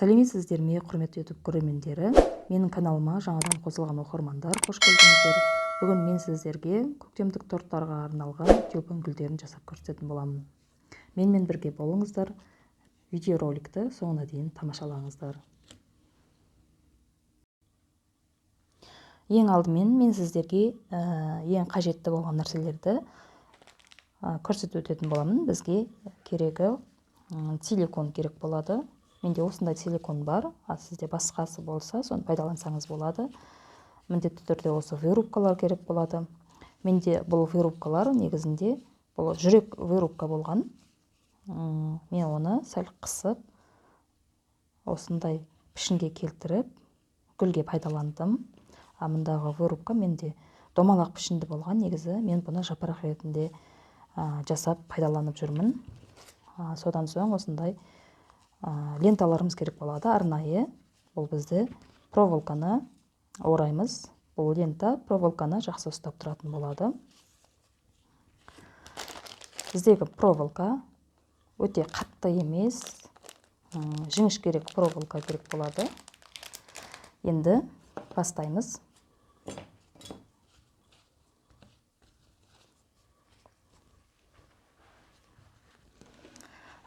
Сәлеметсіздер ме, құрметті YouTube көрермендері. Менің каналыма жаңадан қосылған оқырмандар, қош келдіңіздер. Бүгін мен сіздерге көктемдік торттарға арналған тюльпан гүлдерін жасап көрсететін боламын. Менімен бірге болыңыздар. Видеороликті соңына дейін тамашалаңыздар. Ең алдымен мен сіздерге ең қажетті болған нәрселерді көрсетіп өтетін боламын. Бізге керегі силикон керек болады. Менде осындай силикон бар, сізде басқасы болса, соны пайдалансаңыз болады. Міндетті түрде осы вырубкалар керек болады. Менде бұл вырубкалар негізінде бұл жүрек вырубка болған. Мен оны сәл қысып, осындай пішінге келтіріп, гүлге пайдаландым. Мұндағы вырубка менде домалақ пішінді болған. Негізі мен бұны жапырақ ретінде жасап пайдаланып жүрмін. Содан соң осындай ленталарымыз керек болады. Арнайы бұл бізді проволоканы ораймыз. Бұл лента проволоканы жақсы ұстап тұратын болады. Біздегі проволока өте қатты емес, жіңішкерек проволока керек болады. Енді бастаймыз.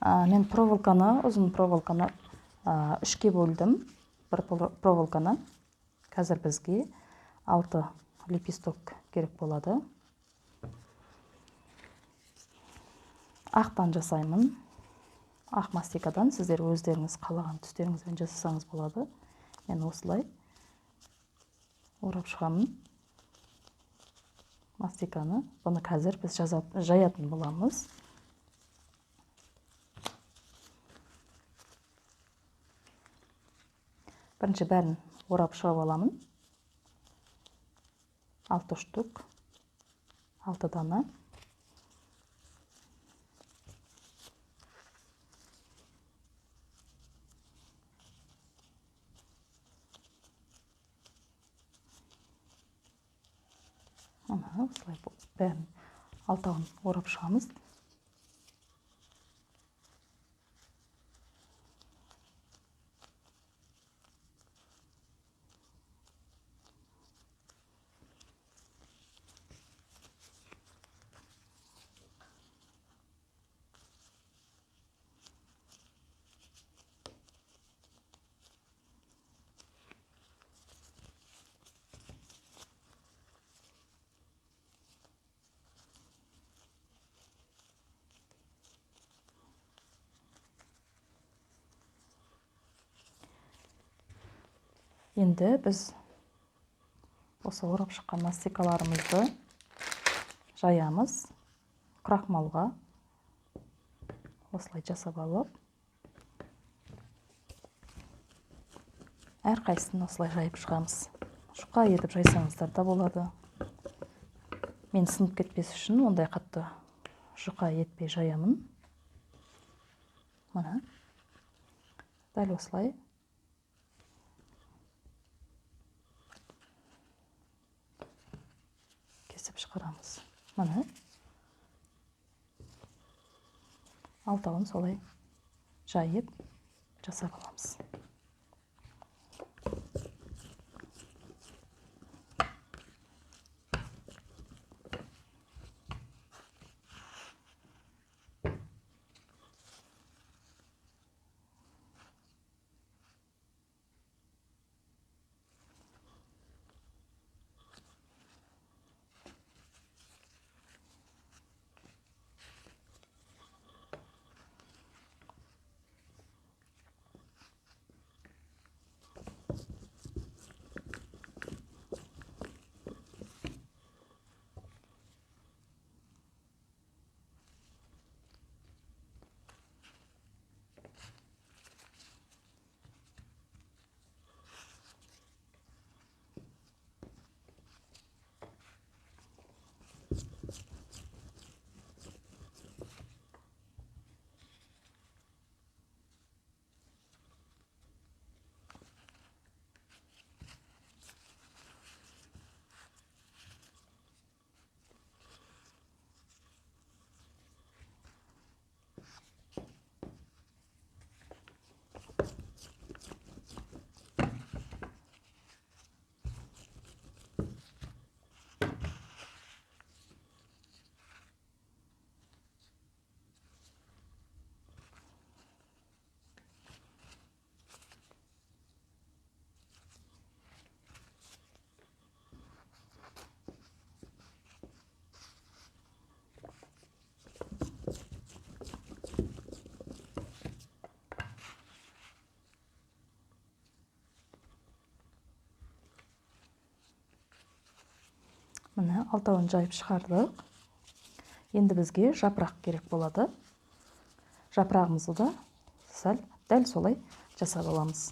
Мен ұзын проволоканы үшке бөлдім. Бір проволоканы. Қазір бізге 6 лепесток керек болады. Ақтан жасаймын. Ақ мастикадан сіздер өздеріңіз қалаған түстеріңізбен жасасаңыз болады. Мен осылай орап шығамын мастиканы. Бұны қазір біз жаятын боламыз. Бірінші бәрін орап шығып аламын. 6 штук, 6 дана. Осылай бәрін 6-ын орап шығамыз. Енді біз осы орап шыққан мастикаларымызды жаямыз. Крахмалға осылай жасап алып, әрқайсысын осылай жайып шығамыз. Жұқа етіп жайсаңыздар да болады. Мен сынып кетпес үшін ондай қатты жұқа етпей жаямын. Мына дәл осылай кесіп шығарамыз. Мына 6-ын солай жайып жасап аламыз. Міне алтауын жайып шығардық. Енді бізге жапырақ керек болады. Жапырағымызды да дәл солай жасап аламыз.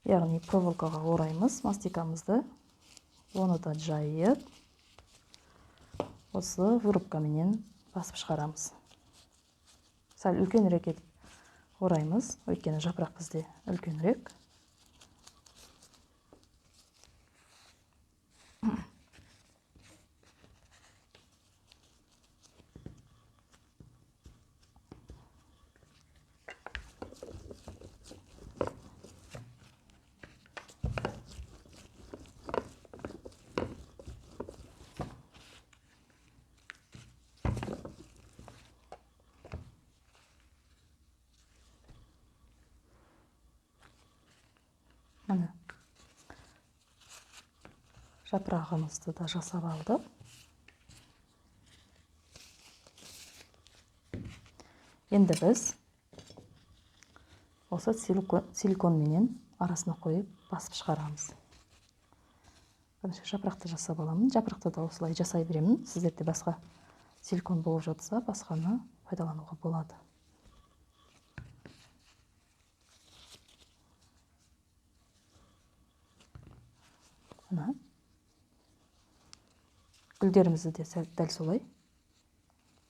Яғни проволокаға ораймыз мастикамызды. Оны да жайып, осы вырубкаменен басып шығарамыз. Сәл үлкенірек етіп ораймыз, өйткені жапырақ бізде үлкенірек. Міне жапырағымызды да жасап алдық. Енді біз осы силиконменен арасына қойып басып шығарамыз. Бірінші жапырақты жасап аламын. Жапырақты да осылай жасай беремін. Сіздерде басқа силикон болып жатса, басқаны пайдалануға болады. Мына гүлдерімізді де дәл солай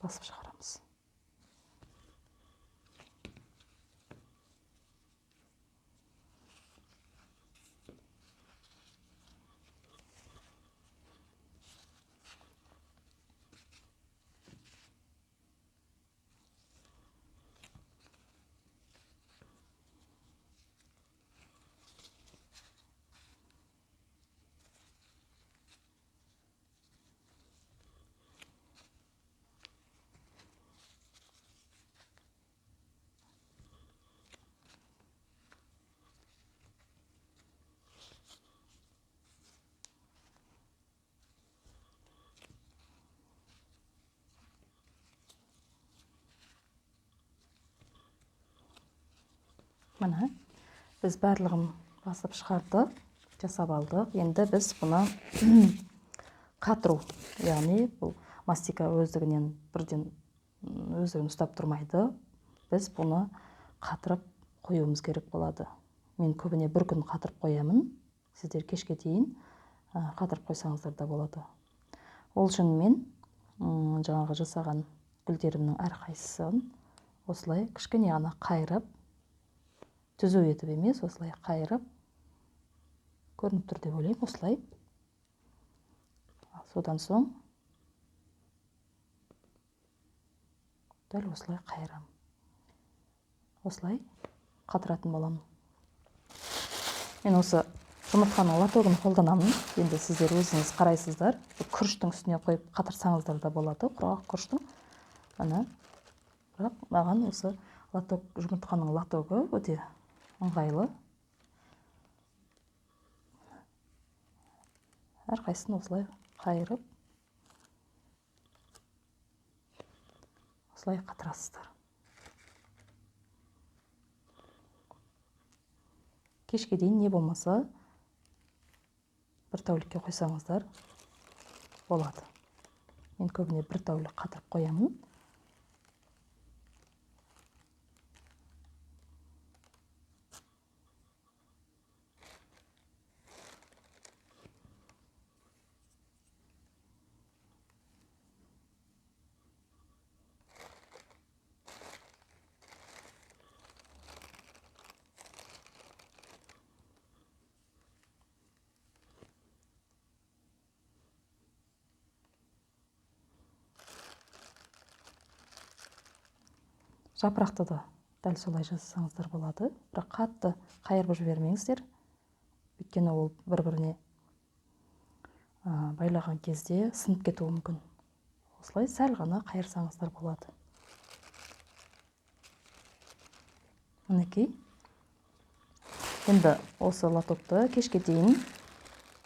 басып шығарамыз. Міне біз барлығын басып шығардық, жасап алдық. Енді біз бұны қатыру, яғни бұл мастика өздігінен бірден өздігін ұстап тұрмайды. Біз бұны қатырып қоюымыз керек болады. Мен көбіне бір күн қатырып қоямын. Сіздер кешке дейін қатырып қойсаңыздар да болады. Ол үшін мен жаңағы жасаған гүлдерімнің әрқайсысын осылай кішкене ғана қайырып, түзу етіп емес, осылай қайырып, көрініп тұр деп ойлаймын, осылай. Содан соң дәл осылай қайырам. Осылай қатыратын боламын. Мен осы жұмыртқаның лотогын қолданамын. Енді сіздер өзіңіз қарайсыздар. Күріштің үстіне қойып қатырсаңыздар да болады, құрғақ күріштің. Бірақ маған осы жұмыртқаның лотогы өте ыңғайлы. Әрқайсысын осылай қайырып, осылай қатырасыздар. Кешке дейін не болмаса бір тәулікке қойсаңыздар болады. Мен көбіне бір тәулік қатырып қоямын. Жапырақты да дәл солай жасасаңыздар болады. Бірақ қатты қайырып жібермеңіздер. Өйткені ол бір-біріне байлаған кезде сынып кетуі мүмкін. Осылай сәл ғана қайырсаңыздар болады. Мінекей. Енді осы лотокты кешке дейін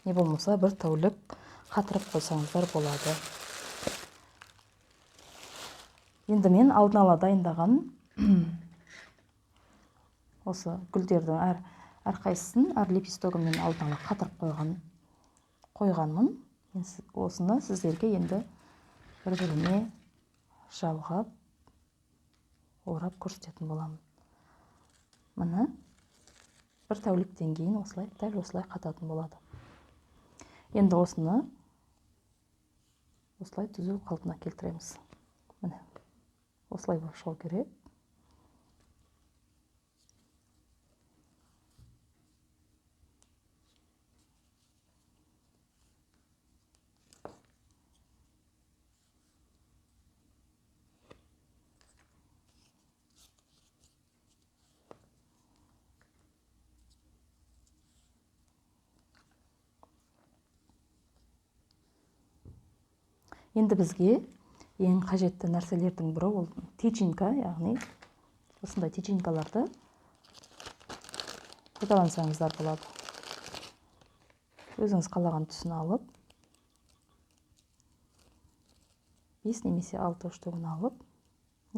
не болмаса бір тәулік қатырып қойсаңыздар болады. Енді мен алдын ала дайындаған осы гүлдердің әрқайсысын әр лепестогымен алдын ала қатырып қойғанмын. осыны сіздерге енді бір-біріне жалғап орап көрсететін боламын. Міне бір тәуліктен кейін осылай дәл осылай қататын болады. Енді осыны осылай түзу қалпына келтіреміз. Міне осылай болып шығу керек. Енді бізге ең қажетті нәрселердің бірі ол теченька, яғни осындай теченькаларды пайдалансаңыздар болады. Өзіңіз қалаған түсін алып, 5 немесе 6 штугын алып,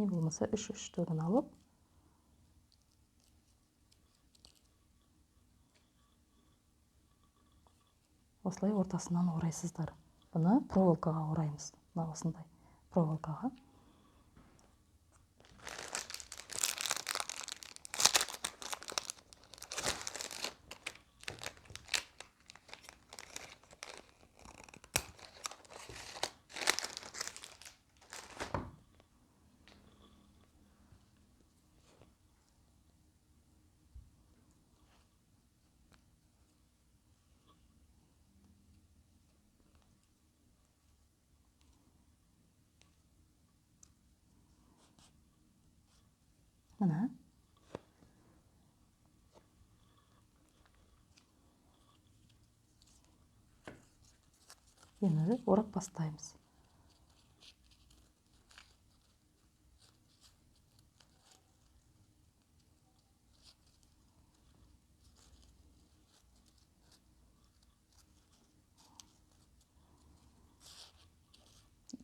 не болмаса 3 штугын алып, осылай ортасынан орайсыздар. Бұны проволокаға ораймыз. Мына осындай проволокаға. Мына енді орап бастаймыз.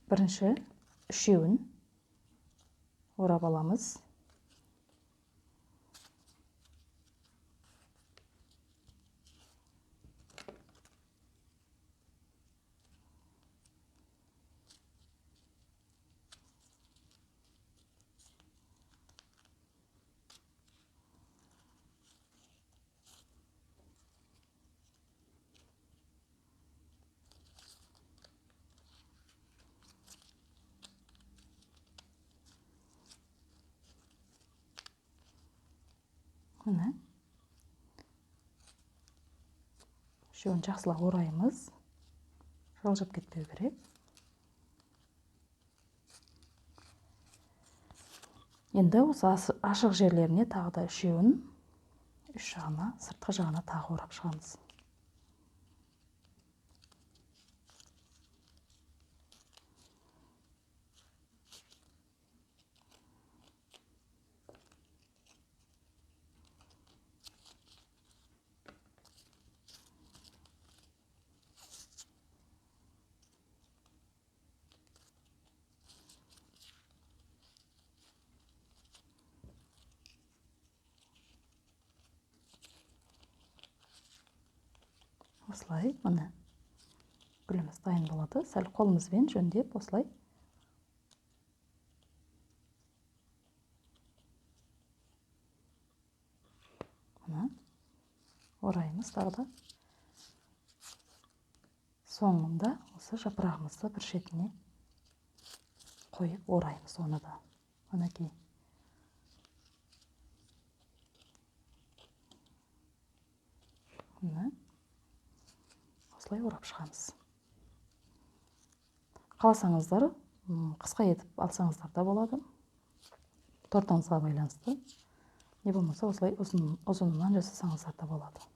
Бірінші үшеуін орап аламыз. Міне үшеуін жақсылап ораймыз. Жылжып кетпеу керек. Енді осы ашық жерлеріне тағы да үшеуін үш жағына, сыртқы жағына тағы орап шығамыз. Осылай, міне гүліміз дайын болады. Сәл қолымызбен жөндеп, осылай міне ораймыз. Тағы да соңында осы жапырағымызды бір шетіне қойып ораймыз оны да. Мінекей. Міне осылай орап шығамыз. Қаласаңыздар, қысқа етіп алсаңыздар да болады. Тортыңызға байланысты. Не болмаса осылай ұзынынан жасасаңыздар да болады.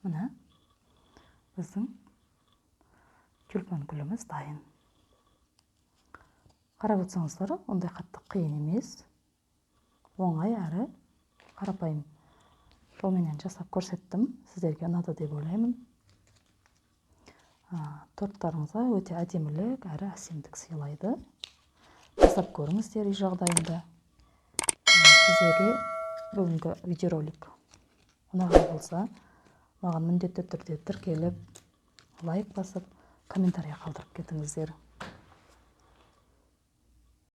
Мына біздің тюльпан гүліміз дайын. Қарап отырсаңыздар, ондай қатты қиын емес. Оңай әрі қарапайым жолменен жасап көрсеттім. Сіздерге ұнады деп ойлаймын. Торттарыңызға өте әдемілік әрі әсемдік сыйлайды. Жасап көріңіздер үй жағдайында. Сіздерге бүгінгі видеоролик ұнаған болса, маған міндетті түрде тіркеліп, лайк басып, комментарий қалдырып кетіңіздер.